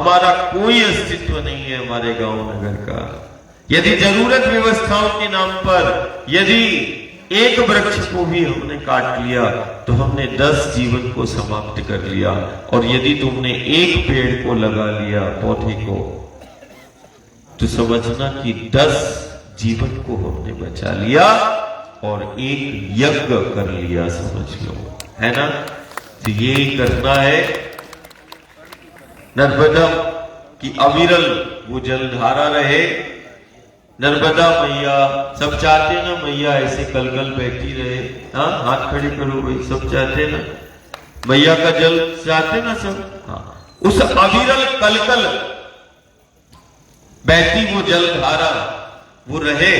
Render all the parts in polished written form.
हमारा कोई अस्तित्व नहीं है हमारे गांव नगर का। यदि जरूरत व्यवस्थाओं के नाम पर यदि एक वृक्ष को भी हमने काट लिया तो हमने 10 जीवन को समाप्त कर लिया। और यदि तुमने एक पेड़ को लगा लिया, पौधे को, तो समझना कि 10 जीवन को हमने बचा लिया और एक यज्ञ कर लिया, समझ लो, है ना। तो ये करना है। नर्मदा की अविरल वो जलधारा रहे। नर्मदा मैया, सब चाहते ना मैया ऐसे कल कल बैठी रहे। हाँ, हाथ खड़े करो भाई, सब चाहते ना मैया का जल चाहते ना सब। हाँ, उस अविरल कल कल बहती वो जलधारा वो रहे,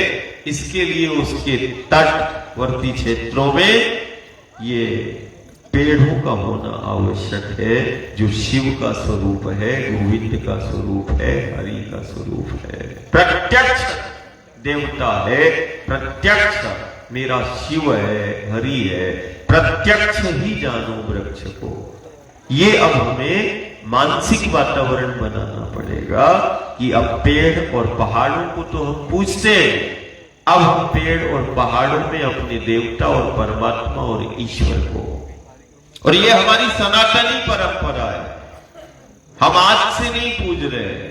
इसके लिए उसके तटवर्ती क्षेत्रों में ये पेड़ों का होना आवश्यक है, जो शिव का स्वरूप है, गोविंद का स्वरूप है, हरि का स्वरूप है, प्रत्यक्ष देवता है, प्रत्यक्ष मेरा शिव है, हरि है, प्रत्यक्ष ही जानो वृक्ष को। ये अब हमें मानसिक वातावरण बनाना पड़ेगा कि अब पेड़ और पहाड़ों को तो हम पूजते हैं, अब हम पेड़ और पहाड़ों में अपने देवता और परमात्मा और ईश्वर को, और ये हमारी सनातनी परंपरा है। हम आज से नहीं पूज रहे,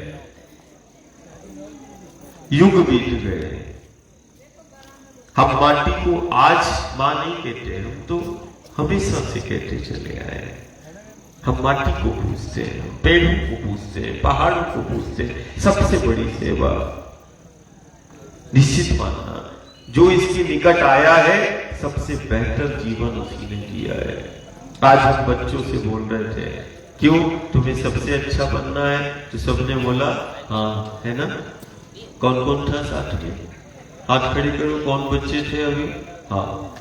युग बीत गए। हम माटी को आज मां नहीं कहते, हम तो हमेशा से कहते चले आए। हम माटी को पूजते हैं, हम पेड़ों को पूजते हैं, पहाड़ों को पूजते हैं। सबसे बड़ी सेवा निश्चित मानना, जो इसके निकट आया है सबसे बेहतर जीवन उसी ने दिया है। आज हम बच्चों से बोल रहे थे, क्यों तुम्हें सबसे अच्छा बनना है? तो सबने बोला हाँ, है ना। कौन कौन था साथ में? हाथ खड़े करो, कौन बच्चे थे अभी? हाँ,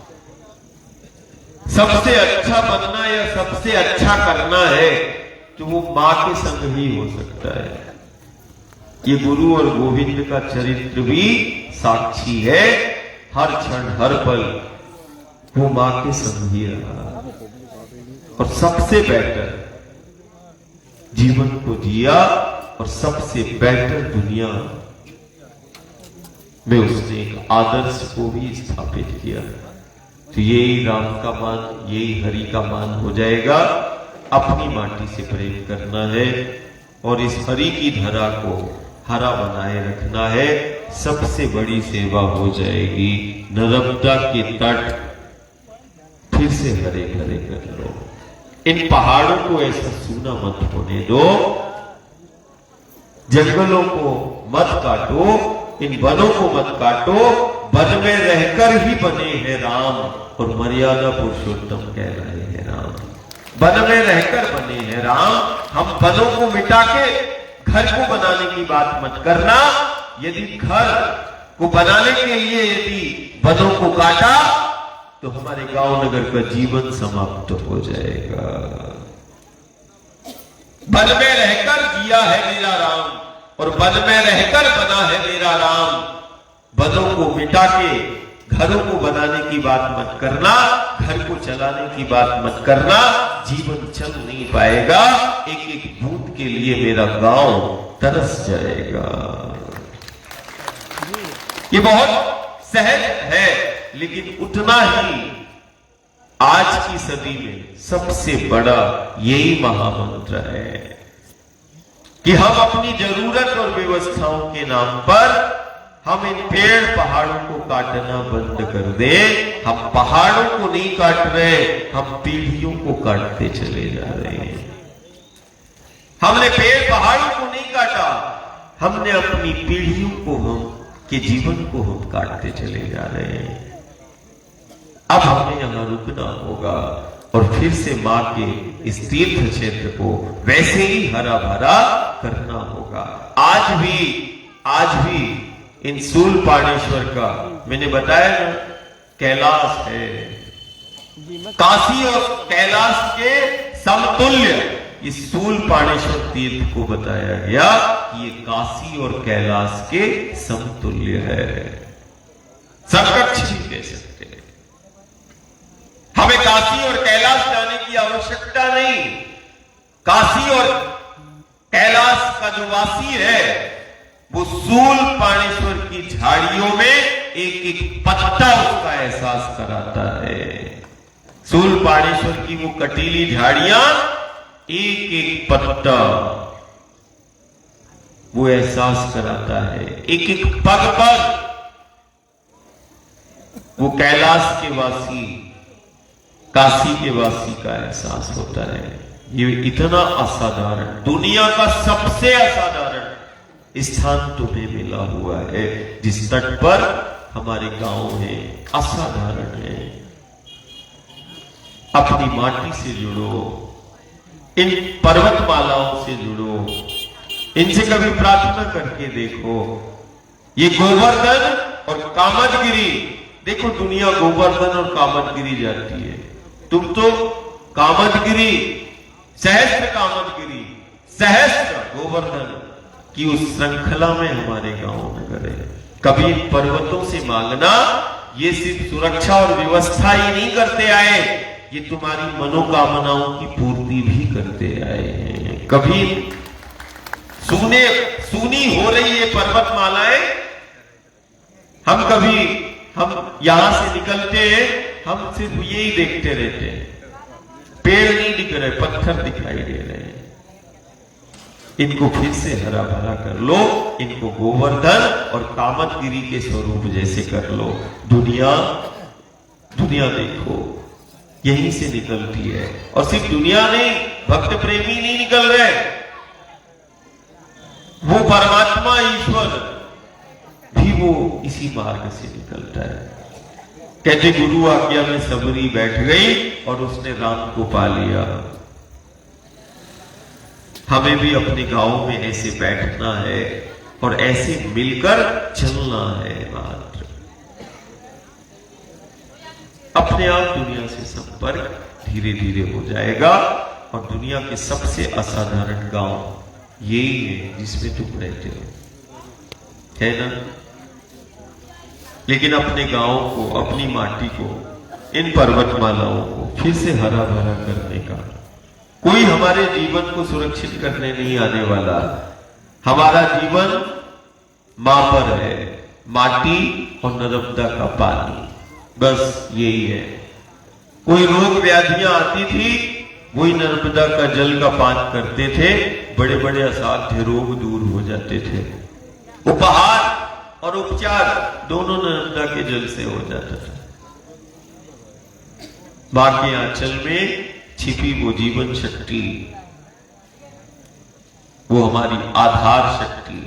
सबसे अच्छा बनना या सबसे अच्छा करना है तो वो मां के संग ही हो सकता है। ये गुरु और गोविंद का चरित्र भी साक्षी है। हर क्षण हर पल वो मां के संग ही रहा और सबसे बेहतर जीवन को जिया और सबसे बेहतर दुनिया में उसने एक आदर्श को भी स्थापित किया। तो यही राम का मान, यही हरि का मान हो जाएगा। अपनी माटी से प्रेम करना है और इस हरि की धरा को हरा बनाए रखना है। सबसे बड़ी सेवा हो जाएगी। नर्मदा के तट फिर से हरे भरे कर लो। इन पहाड़ों को ऐसा सूना मत होने दो, जंगलों को मत काटो, इन वनों को मत काटो। वन में रहकर ही बने हैं राम और मर्यादा पुरुषोत्तम कह रहे हैं राम। वन में रहकर बने हैं राम। हम वनों को मिटा के घर को बनाने की बात मत करना। यदि घर को बनाने के लिए यदि वनों को काटा तो हमारे गांव नगर का जीवन समाप्त हो जाएगा। वन में रहकर जिया है मेरा राम और वन में रहकर बना है मेरा राम। वनों को मिटा के घरों को बनाने की बात मत करना, घर को चलाने की बात मत करना। जीवन चल नहीं पाएगा। एक एक बूंद के लिए मेरा गांव तरस जाएगा। ये बहुत सहज है, लेकिन उतना ही आज की सदी में सबसे बड़ा यही महामंत्र है कि हम अपनी जरूरत और व्यवस्थाओं के नाम पर हम इन पेड़ पहाड़ों को काटना बंद कर दें। हम पहाड़ों को नहीं काट रहे, हम पीढ़ियों को काटते चले जा रहे हैं। हमने पेड़ पहाड़ों को नहीं काटा, हमने अपनी पीढ़ियों को, हम के जीवन को हम काटते चले जा रहे हैं। अब हमें यहां रुकना होगा और फिर से मां के इस तीर्थ क्षेत्र को वैसे ही हरा भरा करना होगा। आज भी इन शूलपाणेश्वर का मैंने बताया ना, कैलाश है। काशी और कैलाश के समतुल्य इस शूलपाणेश्वर तीर्थ को बताया गया कि ये काशी और कैलाश के समतुल्य है। समकक्ष नहीं कह सकते। हमें काशी और कैलाश जाने की आवश्यकता नहीं। काशी और कैलाश का जो वासी है वो सूल पाणेश्वर की झाड़ियों में एक एक पत्ता उसका एहसास कराता है। सूल पाणेश्वर की वो कटीली झाड़ियां एक एक पत्ता वो एहसास कराता है, एक एक पग पग वो कैलाश के वासी, काशी के वासी का एहसास होता है। ये इतना असाधारण, दुनिया का सबसे असाधारण स्थान तुम्हें मिला हुआ है, जिस तट पर हमारे गांव है, असाधारण है। अपनी माटी से जुड़ो, इन पर्वतमालाओं से जुड़ो, इनसे कभी प्रार्थना करके देखो। ये गोवर्धन और कामदगिरी, देखो दुनिया गोवर्धन और कामदगिरी जाती है, तुम तो कामदगिरी, सहस्त्र कामदगिरी, सहस्त्र गोवर्धन की उस श्रृंखला में हमारे गांव में करे। कभी पर्वतों से मांगना, ये सिर्फ सुरक्षा और व्यवस्था ही नहीं करते आए, ये तुम्हारी मनोकामनाओं की पूर्ति भी करते आए हैं। कभी सूनी हो रही है पर्वतमालाएं, हम यहां से निकलते हैं, हम सिर्फ यही देखते रहते हैं, पेड़ नहीं दिख रहे, पत्थर दिखाई दे रहे हैं। इनको फिर से हरा भरा कर लो, इनको गोवर्धन और कामदगिरी के स्वरूप जैसे कर लो। दुनिया देखो यहीं से निकलती है, और सिर्फ दुनिया नहीं, भक्त प्रेमी नहीं निकल रहे, वो परमात्मा ईश्वर भी वो इसी मार्ग से निकलता है। कहते गुरु आज्ञा में सबरी बैठ गई और उसने राम को पा लिया। हमें भी अपने गांव में ऐसे बैठना है और ऐसे मिलकर चलना है। मात्र अपने आप दुनिया से संपर्क धीरे धीरे हो जाएगा, और दुनिया के सबसे असाधारण गांव यही है जिसमें तुम रहते हो, है ना। लेकिन अपने गांव को, अपनी माटी को, इन पर्वतमालाओं को फिर से हरा भरा करने का, कोई हमारे जीवन को सुरक्षित करने नहीं आने वाला। हमारा जीवन मां पर है, माटी और नर्मदा का पानी, बस यही है। कोई रोग व्याधियां आती थी, वही नर्मदा का जल का पान करते थे, बड़े बड़े असाध्य रोग दूर हो जाते थे। उपहार और उपचार दोनों नर्मदा के जल से हो जाता था। मां के आंचल में छिपी वो जीवन शक्ति, वो हमारी आधार शक्ति,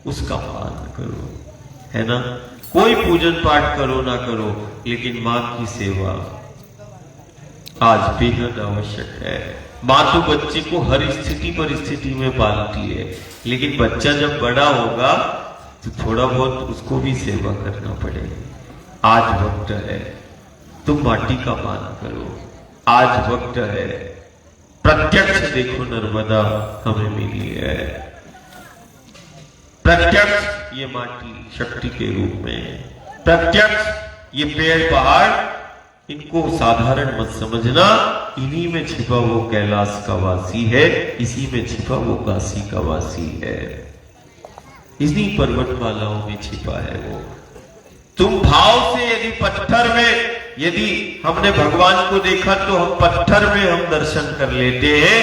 उसका मान करो, है ना। कोई पूजन पाठ करो ना करो, लेकिन मां की सेवा आज बेहद आवश्यक है। मां तो बच्चे को हर स्थिति परिस्थिति में पालती है, लेकिन बच्चा जब बड़ा होगा तो थोड़ा बहुत उसको भी सेवा करना पड़ेगा। आज वक्त है, तुम माटी का मान करो। आज वक्त है, प्रत्यक्ष देखो नर्मदा हमें मिली है, प्रत्यक्ष ये माटी शक्ति के रूप में, प्रत्यक्ष ये पेड़ पहाड़, इनको साधारण मत समझना। इन्हीं में छिपा वो कैलाश का वासी है, इसी में छिपा वो काशी का वासी है, इन्हीं पर्वतमालाओं में छिपा है वो। तुम भाव से यदि पत्थर में, यदि हमने भगवान को देखा तो हम पत्थर में हम दर्शन कर लेते हैं,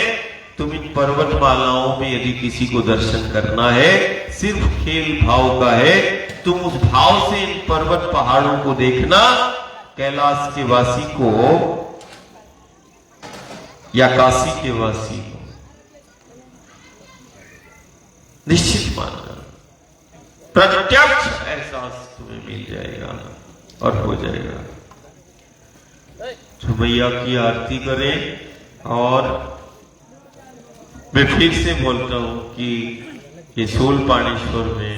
तुम इन पर्वतमालाओं में यदि किसी को दर्शन करना है, सिर्फ खेल भाव का है, तुम उस भाव से इन पर्वत पहाड़ों को देखना। कैलाश के वासी को या काशी के वासी को निश्चित मानना, प्रत्यक्ष एहसास तुम्हें मिल जाएगा और हो जाएगा। तो मैया की आरती करें। और मैं फिर से बोलता हूं कि ये सोल पाणेश्वर में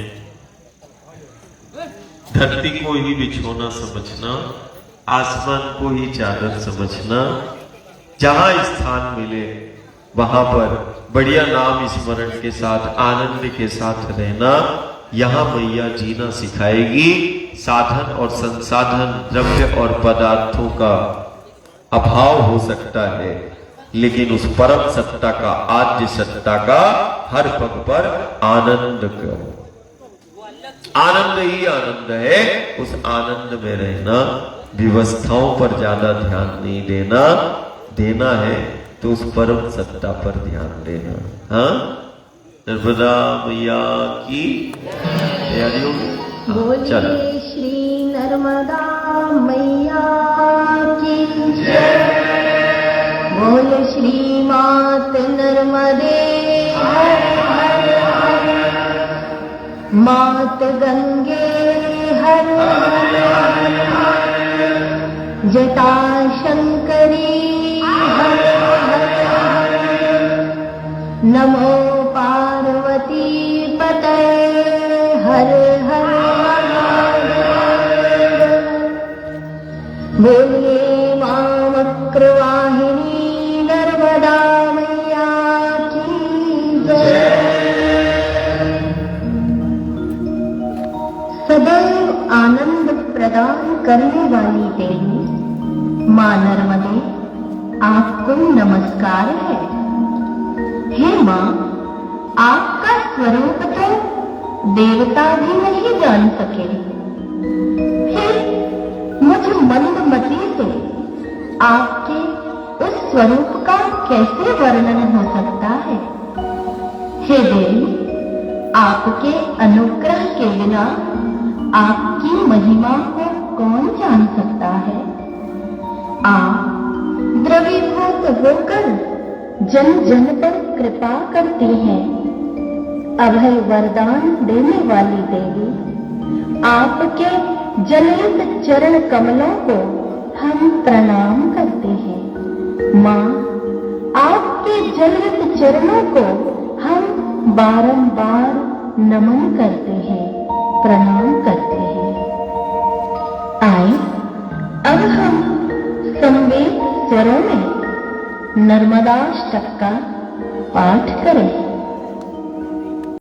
धरती को ही बिछोना समझना, आसमान को ही चादर समझना, जहां स्थान मिले वहां पर बढ़िया नाम स्मरण के साथ, आनंद के साथ रहना। यहां मैया जीना सिखाएगी। साधन और संसाधन, द्रव्य और पदार्थों का अभाव हो सकता है, लेकिन उस परम सत्ता का, आद्य सत्ता का हर पग पर आनंद करो। आनंद ही आनंद है, उस आनंद में रहना, व्यवस्थाओं पर ज्यादा ध्यान नहीं देना, देना है तो उस परम सत्ता पर ध्यान देना। हाँ, नर्मदा मैया की तैयारी होगी। बोलिए श्री नर्मदा मैया की जय। बोल श्री मात नर्मदे हर हर हर, मात गंगे हर हर हर, जटा शंकरी हर हर हर, नमो पार्वती पते हर हर महादेव। बोलिए मामक्रवाहिनी नर्मदा मैया की जय। सदैव आनंद प्रदान करने वाली देवी मां नर्मदे, आपको नमस्कार है। हे मां, आपका स्वरूप तो देवता भी नहीं जान सके, फिर मुझ मंदमती से आपके उस स्वरूप का कैसे वर्णन हो सकता है। हे देवी, आपके अनुग्रह के बिना आपकी महिमा को कौन जान सकता है। आप द्रवीभूत होकर जन जन पर कृपा करती हैं। अभय वरदान देने वाली देवी, आपके जनित चरण कमलों को हम प्रणाम करते हैं। मां, आपके जनित चरणों को हम बारंबार नमन करते हैं, प्रणाम करते हैं। आए अब हम संवेद स्वरों में नर्मदाष्टक का पाठ करें।